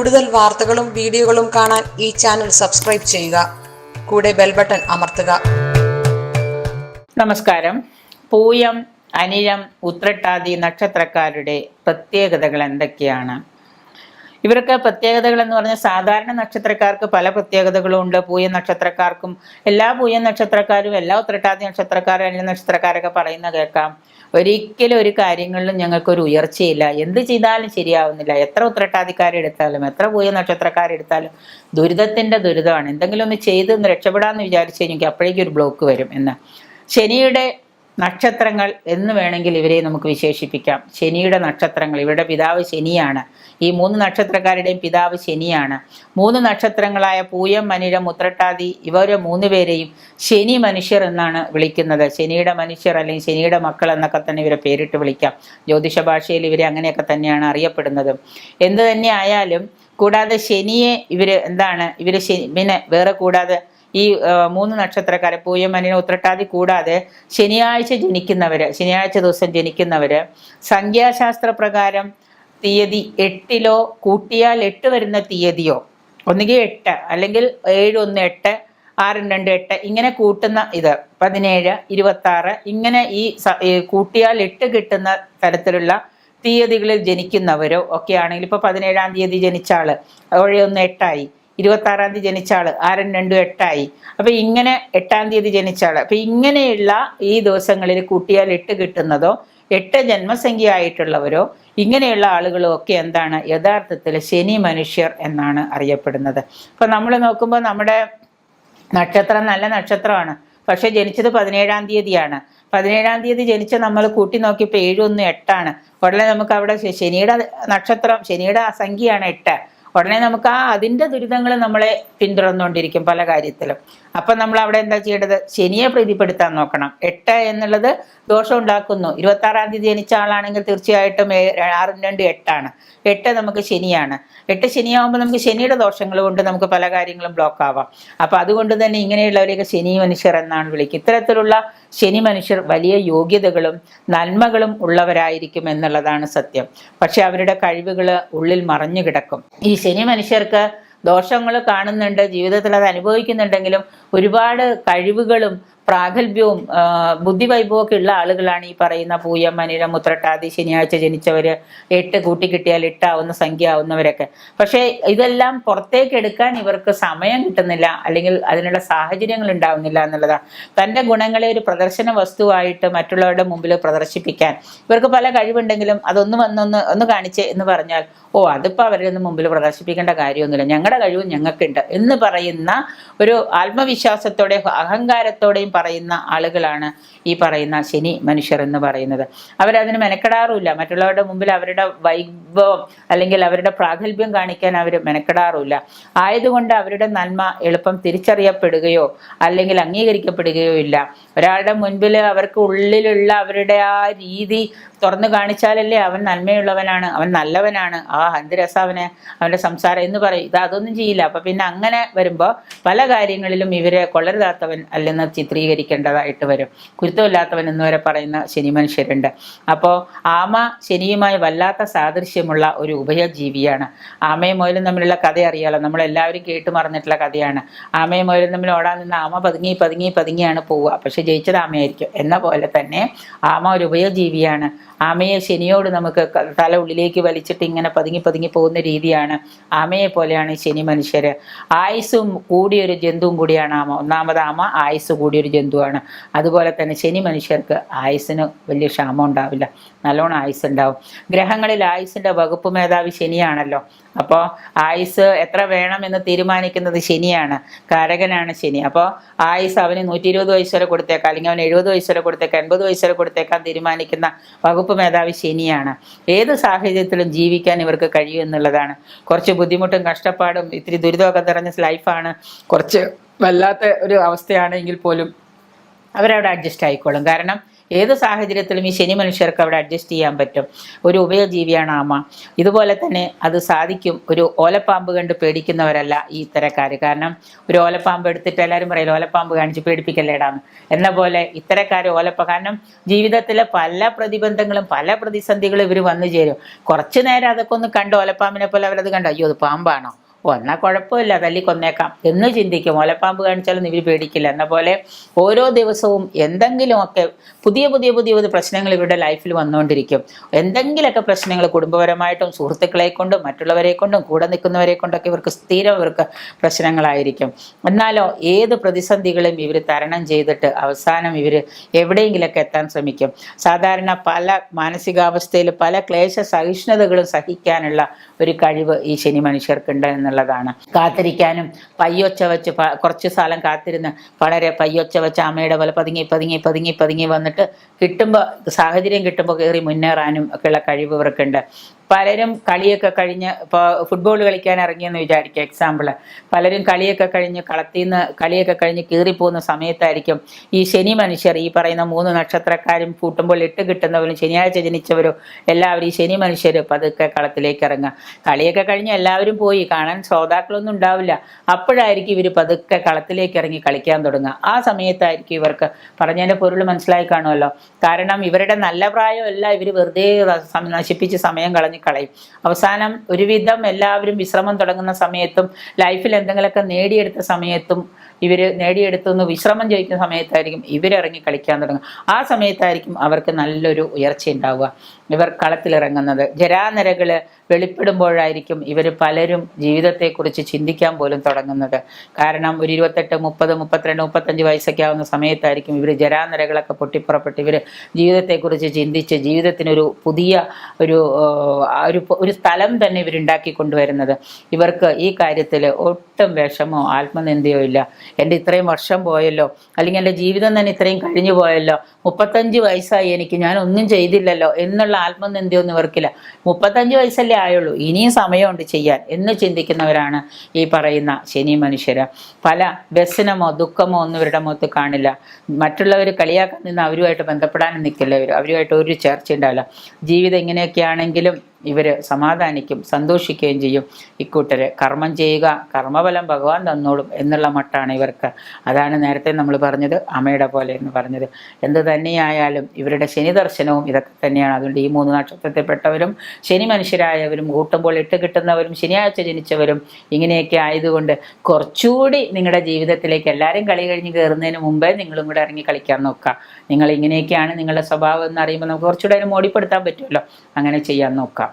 കൂടുതൽ വാർത്തകളും വീഡിയോകളും കാണാൻ ഈ ചാനൽ സബ്സ്ക്രൈബ് ചെയ്യുക. കൂടെ ബെൽ ബട്ടൺ അമർത്തുക. നമസ്കാരം. പൂയം, അനിഴം, ഉത്രട്ടാതി നക്ഷത്രക്കാരുടെ പ്രത്യേകതകൾ എന്തൊക്കെയാണ്? ഇവർക്ക് പ്രത്യേകതകൾ എന്ന് പറഞ്ഞാൽ സാധാരണ നക്ഷത്രക്കാർക്ക് പല പ്രത്യേകതകളും ഉണ്ട്. പൂയ നക്ഷത്രക്കാർക്കും എല്ലാ പൂയ നക്ഷത്രക്കാരും എല്ലാ ഉത്രട്ടാതി നക്ഷത്രക്കാരും അനിഴ നക്ഷത്രക്കാരൊക്കെ പറയുന്ന കേൾക്കാം, ഒരിക്കലും ഒരു കാര്യങ്ങളിലും ഞങ്ങൾക്കൊരു ഉയർച്ചയില്ല, എന്ത് ചെയ്താലും ശരിയാവുന്നില്ല. എത്ര ഉത്രട്ടാതിക്കാരെടുത്താലും എത്ര പൂയ നക്ഷത്രക്കാരെടുത്താലും ദുരിതത്തിന്റെ ദുരിതമാണ്. എന്തെങ്കിലും ഒന്ന് ചെയ്ത് രക്ഷപ്പെടാമെന്ന് വിചാരിച്ചു കഴിഞ്ഞെങ്കിൽ അപ്പോഴേക്കും ഒരു ബ്ലോക്ക് വരും എന്ന്. ശനിയുടെ നക്ഷത്രങ്ങൾ എന്ന് വേണമെങ്കിൽ ഇവരെ നമുക്ക് വിശേഷിപ്പിക്കാം. ശനിയുടെ നക്ഷത്രങ്ങൾ, ഇവരുടെ പിതാവ് ശനിയാണ്. ഈ 3 നക്ഷത്രക്കാരുടെയും പിതാവ് ശനിയാണ്. 3 നക്ഷത്രങ്ങളായ പൂയം, അനിഴം, ഉത്രട്ടാതി ഇവരെ 3 പേരെയും ശനി മനുഷ്യർ എന്നാണ് വിളിക്കുന്നത്. ശനിയുടെ മനുഷ്യർ അല്ലെങ്കിൽ ശനിയുടെ മക്കൾ എന്നൊക്കെ തന്നെ ഇവരെ പേരിട്ട് വിളിക്കാം. ജ്യോതിഷ ഭാഷയിൽ ഇവരെ അങ്ങനെയൊക്കെ തന്നെയാണ് അറിയപ്പെടുന്നത്. എന്ത് തന്നെ ആയാലും കൂടാതെ ശനിയെ ഇവര് എന്താണ്, ഇവര് പിന്നെ വേറെ കൂടാതെ ഈ 3 നക്ഷത്രക്കാരെ പൂയം, അനിഴം, ഉത്രട്ടാതി കൂടാതെ ശനിയാഴ്ച ശനിയാഴ്ച ദിവസം ജനിക്കുന്നവര് സംഖ്യാശാസ്ത്ര പ്രകാരം തീയതി 8 കൂട്ടിയാൽ 8 വരുന്ന തീയതിയോ, ഒന്നുകിൽ 8 അല്ലെങ്കിൽ 7 1 8 6 2 8 ഇങ്ങനെ കൂട്ടുന്ന ഇത് 17 26 ഇങ്ങനെ ഈ കൂട്ടിയാൽ 8 കിട്ടുന്ന തരത്തിലുള്ള തീയതികളിൽ ജനിക്കുന്നവരോ ഒക്കെ ആണെങ്കിൽ, ഇപ്പൊ 17-ാം തീയതി ജനിച്ച ആള് 7 1 8 26-ാം തീയതി ജനിച്ച ആള് 6 2 8 അപ്പൊ ഇങ്ങനെ 8-ാം തീയതി ജനിച്ച ആള്, അപ്പൊ ഇങ്ങനെയുള്ള ഈ ദിവസങ്ങളിൽ കൂട്ടിയാൽ 8 കിട്ടുന്നതോ 8 ജന്മസംഖ്യ ആയിട്ടുള്ളവരോ ഇങ്ങനെയുള്ള ആളുകളും ഒക്കെ എന്താണ് യഥാർത്ഥത്തിൽ ശനി മനുഷ്യർ എന്നാണ് അറിയപ്പെടുന്നത്. ഇപ്പൊ നമ്മൾ നോക്കുമ്പോൾ നമ്മുടെ നക്ഷത്രം നല്ല നക്ഷത്രമാണ്, പക്ഷെ ജനിച്ചത് 17-ാം തീയതിയാണ്. 17-ാം തീയതി ജനിച്ച നമ്മൾ കൂട്ടി നോക്കിയപ്പോൾ 7 1 8 ഉടനെ നമുക്ക് അവിടെ ശനിയുടെ നക്ഷത്രം, ശനിയുടെ സംഖ്യയാണ് 8. ഉടനെ നമുക്ക് അതിൻ്റെ ദുരിതങ്ങൾ നമ്മളെ പിന്തുടർന്നുകൊണ്ടിരിക്കും പല കാര്യത്തിലും. അപ്പം നമ്മൾ അവിടെ എന്താ ചെയ്യേണ്ടത്? ശനിയെ പ്രീതിപ്പെടുത്താൻ നോക്കണം. 8 എന്നുള്ളത് ദോഷം ഉണ്ടാക്കുന്നു. 26-ാം തീയതി ജനിച്ച ആളാണെങ്കിൽ തീർച്ചയായിട്ടും 6 2 8 8 നമുക്ക് ശനിയാണ്. 8 ശനിയാകുമ്പോൾ നമുക്ക് ശനിയുടെ ദോഷങ്ങൾ കൊണ്ട് നമുക്ക് പല കാര്യങ്ങളും ബ്ലോക്ക് ആവാം. അപ്പം അതുകൊണ്ട് തന്നെ ഇങ്ങനെയുള്ളവരെയൊക്കെ ശനി മനുഷ്യർ എന്നാണ് വിളിക്കുക. ഇത്തരത്തിലുള്ള ശനി മനുഷ്യർ വലിയ യോഗ്യതകളും നന്മകളും ഉള്ളവരായിരിക്കും എന്നുള്ളതാണ് സത്യം. പക്ഷെ അവരുടെ കഴിവുകൾ ഉള്ളിൽ മറഞ്ഞു കിടക്കും. ഈ ശനി മനുഷ്യർക്ക് ദോഷങ്ങൾ കാണുന്നുണ്ട്, ജീവിതത്തിൽ അത് അനുഭവിക്കുന്നുണ്ടെങ്കിലും ഒരുപാട് കഴിവുകളും പ്രാഗൽഭ്യവും ബുദ്ധിവൈഭവവും ഒക്കെ ഉള്ള ആളുകളാണ് ഈ പറയുന്ന പൂയം, അനിഴം, ഉത്രട്ടാതി ശനിയാഴ്ച ജനിച്ചവര്. 8 കൂട്ടി കിട്ടിയാൽ 8 ആവുന്ന സംഖ്യ ആവുന്നവരൊക്കെ. പക്ഷേ ഇതെല്ലാം പുറത്തേക്ക് എടുക്കാൻ ഇവർക്ക് സമയം കിട്ടുന്നില്ല, അല്ലെങ്കിൽ അതിനുള്ള സാഹചര്യങ്ങൾ ഉണ്ടാവുന്നില്ല എന്നുള്ളതാണ്. തൻ്റെ ഗുണങ്ങളെ ഒരു പ്രദർശന വസ്തുവായിട്ട് മറ്റുള്ളവരുടെ മുമ്പിൽ പ്രദർശിപ്പിക്കാൻ ഇവർക്ക് പല കഴിവുണ്ടെങ്കിലും അതൊന്ന് ഒന്ന് കാണിച്ചേ എന്ന് പറഞ്ഞാൽ, അതിപ്പോൾ അവരുടെ മുമ്പിൽ പ്രദർശിപ്പിക്കേണ്ട കാര്യമൊന്നുമില്ല, ഞങ്ങളുടെ കഴിവും ഞങ്ങൾക്കുണ്ട് എന്ന് പറയുന്ന ഒരു ആത്മവിശ്വാസത്തോടെ അഹങ്കാരത്തോടെയും പറയുന്ന ആളുകളാണ് ഈ പറയുന്ന ശനി മനുഷ്യർ എന്ന് പറയുന്നത്. അവരതിന് മെനക്കെടാറുമില്ല. മറ്റുള്ളവരുടെ മുമ്പിൽ അവരുടെ വൈഭവം അല്ലെങ്കിൽ അവരുടെ പ്രാഗൽഭ്യം കാണിക്കാൻ അവർ മെനക്കെടാറുമില്ല. ആയതുകൊണ്ട് അവരുടെ നന്മ എളുപ്പം തിരിച്ചറിയപ്പെടുകയോ അല്ലെങ്കിൽ അംഗീകരിക്കപ്പെടുകയോ ഇല്ല. ഒരാളുടെ മുൻപിൽ അവർക്ക് ഉള്ളിലുള്ള അവരുടെ ആ രീതി തുറന്നു കാണിച്ചാലല്ലേ അവൻ നന്മയുള്ളവനാണ്, അവൻ നല്ലവനാണ്, എന്ത് രസാവന് അവൻ്റെ സംസാരം എന്ന് പറയും. അതൊന്നും ചെയ്യില്ല. അപ്പൊ പിന്നെ അങ്ങനെ വരുമ്പോൾ പല കാര്യങ്ങളിലും ഇവരെ കൊള്ളരുതാത്തവൻ അല്ലെന്ന് ചിത്രീകരിക്കേണ്ടതായിട്ട് വരും. കുരുത്തമില്ലാത്തവൻ എന്ന് വരെ പറയുന്ന ശനി മനുഷ്യരുണ്ട്. അപ്പോൾ ആമ ശനിയുമായി വല്ലാത്ത സാദൃശ്യമുള്ള ഒരു ഉഭയജീവിയാണ്. ആമയും മുയലും തമ്മിലുള്ള കഥ അറിയാലോ, നമ്മളെല്ലാവരും കേട്ട് മറന്നിട്ടുള്ള കഥയാണ്. ആമയും മുയലും തമ്മിൽ ഓടാൻ നിന്ന് ആമ പതുങ്ങിയാണ് പോവുക, പക്ഷെ ജയിച്ചത് ആമയായിരിക്കും. എന്ന പോലെ തന്നെ ആമ ഒരു ഉഭയജീവിയാണ്. ആമയെ ശനിയോട് നമുക്ക് തല ഉള്ളിലേക്ക് വലിച്ചിട്ട് ഇങ്ങനെ പതുങ്ങി പോകുന്ന രീതിയാണ്. ആമയെ പോലെയാണ് ശനി മനുഷ്യര്. ആയുസ്സും കൂടിയൊരു ജന്തുവും കൂടിയാണ് ആമ. ഒന്നാമത് ആമ ആയുസ് കൂടിയൊരു ജന്തുവാണ്. അതുപോലെ തന്നെ ശനി മനുഷ്യർക്ക് ആയുസ്സിന് വലിയ ക്ഷാമം ഉണ്ടാവില്ല, നല്ലോണം ആയുസ് ഉണ്ടാവും. ഗ്രഹങ്ങളിൽ ആയുസിന്റെ വകുപ്പ് മേധാവി ശനിയാണല്ലോ. അപ്പോൾ ആയുസ് എത്ര വേണം എന്ന് തീരുമാനിക്കുന്നത് ശനിയാണ്, കാരകനാണ് ശനി. അപ്പോൾ ആയുസ് അവന് 120 വയസ്സ് വരെ കൊടുത്തേക്കാം, അല്ലെങ്കിൽ അവന് 70 വയസ്സ് വരെ കൊടുത്തേക്കാം, 80 വയസ്സ് വരെ കൊടുത്തേക്കാൻ തീരുമാനിക്കുന്ന വകുപ്പ് മേധാവി ശനിയാണ്. ഏത് സാഹചര്യത്തിലും ജീവിക്കാൻ ഇവർക്ക് കഴിയും എന്നുള്ളതാണ്. കുറച്ച് ബുദ്ധിമുട്ടും കഷ്ടപ്പാടും ഇത്തിരി ദുരിതമൊക്കെ നിറഞ്ഞ ലൈഫാണ്, കുറച്ച് വല്ലാത്ത ഒരു അവസ്ഥയാണെങ്കിൽ പോലും അവരവിടെ അഡ്ജസ്റ്റ് ആയിക്കോളും. കാരണം ഏത് സാഹചര്യത്തിലും ഈ ശനി മനുഷ്യർക്ക് അവിടെ അഡ്ജസ്റ്റ് ചെയ്യാൻ പറ്റും. ഒരു ഉഭയജീവിയാണ് ആമ. ഇതുപോലെ തന്നെ അത് സാധിക്കും. ഒരു ഓലപ്പാമ്പ് കണ്ട് പേടിക്കുന്നവരല്ല ഈ ഇത്തരക്കാർ. കാരണം ഒരു ഓലപ്പാമ്പ് എടുത്തിട്ട് എല്ലാവരും പറയില്ല ഓലപ്പാമ്പ് കാണിച്ച് പേടിപ്പിക്കല്ലേടാന്ന് എന്ന പോലെ ഇത്തരക്കാർ കാരണം ജീവിതത്തിലെ പല പ്രതിബന്ധങ്ങളും പല പ്രതിസന്ധികളും ഇവർ വന്നു ചേരും. കുറച്ചു നേരം അതൊക്കെ ഒന്ന് കണ്ട് ഓലപ്പാമ്പിനെ പോലെ അവരത് കണ്ടു, അയ്യോ അത് പാമ്പാണോ, എന്നാൽ കുഴപ്പമില്ല തല്ലി കൊന്നേക്കാം എന്ന് ചിന്തിക്കും. ഓലപ്പാമ്പ് കാണിച്ചാലും ഇവർ പേടിക്കില്ല. എന്ന പോലെ ഓരോ ദിവസവും എന്തെങ്കിലുമൊക്കെ പുതിയ പുതിയ പുതിയ പുതിയ പ്രശ്നങ്ങൾ ഇവരുടെ ലൈഫിൽ വന്നുകൊണ്ടിരിക്കും. എന്തെങ്കിലുമൊക്കെ പ്രശ്നങ്ങൾ കുടുംബപരമായിട്ടും സുഹൃത്തുക്കളെ കൊണ്ടും മറ്റുള്ളവരെ കൊണ്ടും കൂടെ നിൽക്കുന്നവരെ കൊണ്ടൊക്കെ ഇവർക്ക് സ്ഥിരം ഇവർക്ക് പ്രശ്നങ്ങളായിരിക്കും. എന്നാലോ ഏത് പ്രതിസന്ധികളും ഇവർ തരണം ചെയ്തിട്ട് അവസാനം ഇവർ എവിടെയെങ്കിലൊക്കെ എത്താൻ ശ്രമിക്കും. സാധാരണ പല മാനസികാവസ്ഥയിൽ പല ക്ലേശ സഹിഷ്ണുതകളും സഹിക്കാനുള്ള ഒരു കഴിവ് ഈ ശനി മനുഷ്യർക്കുണ്ട് എന്നുള്ളതാണ്. കാത്തിരിക്കാനും പയ്യൊച്ച വെച്ച് കുറച്ചു കാലം കാത്തിരുന്ന് വളരെ പയ്യൊച്ച വെച്ച് അമ്മയുടെ പോലെ പതുങ്ങി പതുങ്ങി പതുങ്ങി പതുങ്ങി വന്നിട്ട് കിട്ടുമ്പോൾ സാഹചര്യം കിട്ടുമ്പോൾ കയറി മുന്നേറാനും ഒക്കെയുള്ള കഴിവ് ഇവർക്കുണ്ട്. പലരും കളിയൊക്കെ കഴിഞ്ഞ് ഇപ്പോൾ ഫുട്ബോൾ കളിക്കാൻ ഇറങ്ങിയെന്ന് വിചാരിക്കുക, എക്സാമ്പിൾ. പലരും കളിയൊക്കെ കഴിഞ്ഞ് കളത്തിൽ നിന്ന് കളിയൊക്കെ കഴിഞ്ഞ് കീറിപ്പോകുന്ന സമയത്തായിരിക്കും ഈ ശനി മനുഷ്യർ ഈ പറയുന്ന 3 നക്ഷത്രക്കാരും കൂട്ടുമ്പോൾ ഇട്ട് കിട്ടുന്നവരും ശനിയാഴ്ച ജനിച്ചവരും എല്ലാവരും ഈ ശനി മനുഷ്യർ പതുക്കെ കളത്തിലേക്ക് ഇറങ്ങുക. കളിയൊക്കെ കഴിഞ്ഞ് എല്ലാവരും പോയി കാണാൻ ശ്രോതാക്കളൊന്നും ഉണ്ടാവില്ല. അപ്പോഴായിരിക്കും ഇവർ പതുക്കെ കളത്തിലേക്ക് ഇറങ്ങി കളിക്കാൻ തുടങ്ങുക. ആ സമയത്തായിരിക്കും ഇവർക്ക് പറഞ്ഞതിൻ്റെ പൊരുൾ മനസ്സിലായി കാണുമല്ലോ. കാരണം ഇവരുടെ നല്ല പ്രായമല്ല ഇവർ വെറുതെ നശിപ്പിച്ച് സമയം കളഞ്ഞ് കളയും. അവസാനം ഒരുവിധം എല്ലാവരും വിശ്രമം തുടങ്ങുന്ന സമയത്തും ലൈഫിൽ എന്തെങ്കിലുമൊക്കെ നേടിയെടുത്ത സമയത്തും നേടിയെടുത്തൊന്ന് വിശ്രമം ചോദിക്കുന്ന സമയത്തായിരിക്കും ഇവരിറങ്ങി കളിക്കാൻ തുടങ്ങുക. ആ സമയത്തായിരിക്കും അവർക്ക് നല്ലൊരു ഉയർച്ച ഉണ്ടാവുക. ഇവർ കളത്തിലിറങ്ങുന്നത് ജരാനരകൾ വെളിപ്പെടുമ്പോഴായിരിക്കും ഇവർ പലരും ജീവിതത്തെക്കുറിച്ച് ചിന്തിക്കാൻ പോലും തുടങ്ങുന്നത്. കാരണം ഒരു 28, 30, 32, 35 വയസ്സൊക്കെ ആവുന്ന സമയത്തായിരിക്കും ഇവർ ജരാനരകളൊക്കെ പൊട്ടിപ്പുറപ്പെട്ട് ഇവർ ജീവിതത്തെക്കുറിച്ച് ചിന്തിച്ച് ജീവിതത്തിനൊരു പുതിയ ഒരു സ്ഥലം തന്നെ ഇവരുണ്ടാക്കി കൊണ്ടുവരുന്നത്. ഇവർക്ക് ഈ കാര്യത്തിൽ ഒട്ടും വിഷമോ ആത്മനിന്ദയോ ഇല്ല. എൻ്റെ ഇത്രയും വർഷം പോയല്ലോ, അല്ലെങ്കിൽ എൻ്റെ ജീവിതം തന്നെ ഇത്രയും കഴിഞ്ഞു പോയല്ലോ, 35 വയസ്സായി എനിക്ക്, ഞാൻ ഒന്നും ചെയ്തില്ലല്ലോ എന്നുള്ള ആത്മനിന്ദയൊന്നും ഇവർക്കില്ല. 35 വയസ്സല്ലേ ആയുള്ളൂ, ഇനിയും സമയമുണ്ട് ചെയ്യാൻ എന്ന് ചിന്തിക്കുന്നവരാണ് ഈ പറയുന്ന ശനി മനുഷ്യർ. പല വ്യസനമോ ദുഃഖമോ ഒന്നും ഇവരുടെ മുഖത്ത് കാണില്ല. മറ്റുള്ളവർ കളിയാക്കാൻ നിന്ന് അവരുമായിട്ട് ബന്ധപ്പെടാനും നിൽക്കില്ല. അവരുമായിട്ട് ഒരു ചേർച്ച ഉണ്ടാവില്ല. ജീവിതം ഇങ്ങനെയൊക്കെയാണെങ്കിലും ഇവർ സമാധാനിക്കും, സന്തോഷിക്കുകയും ചെയ്യും. ഇക്കൂട്ടര് കർമ്മം ചെയ്യുക, കർമ്മഫലം ഭഗവാൻ തന്നോളും എന്നുള്ള മട്ടാണ് ഇവർക്ക്. അതാണ് നേരത്തെ നമ്മൾ പറഞ്ഞത് അമ്മയുടെ പോലെ എന്ന് പറഞ്ഞത്. എന്ത് തന്നെയായാലും ഇവരുടെ ശനി ദർശനവും ഇതൊക്കെ തന്നെയാണ്. അതുകൊണ്ട് ഈ 3 നക്ഷത്രത്തിൽപ്പെട്ടവരും ശനി മനുഷ്യരായവരും കൂട്ടുമ്പോൾ ഇട്ട് കിട്ടുന്നവരും ശനിയാഴ്ച ജനിച്ചവരും ഇങ്ങനെയൊക്കെ ആയതുകൊണ്ട് കുറച്ചുകൂടി നിങ്ങളുടെ ജീവിതത്തിലേക്ക് എല്ലാവരും കളി കഴിഞ്ഞ് കയറുന്നതിന് മുമ്പേ നിങ്ങളും കൂടെ ഇറങ്ങി കളിക്കാൻ നോക്കുക. നിങ്ങൾ ഇങ്ങനെയൊക്കെയാണ് നിങ്ങളുടെ സ്വഭാവം എന്ന് അറിയുമ്പോൾ നമുക്ക് കുറച്ചുകൂടെ അതിന് മോടിപ്പെടുത്താൻ പറ്റുമല്ലോ. അങ്ങനെ ചെയ്യാൻ നോക്കാം.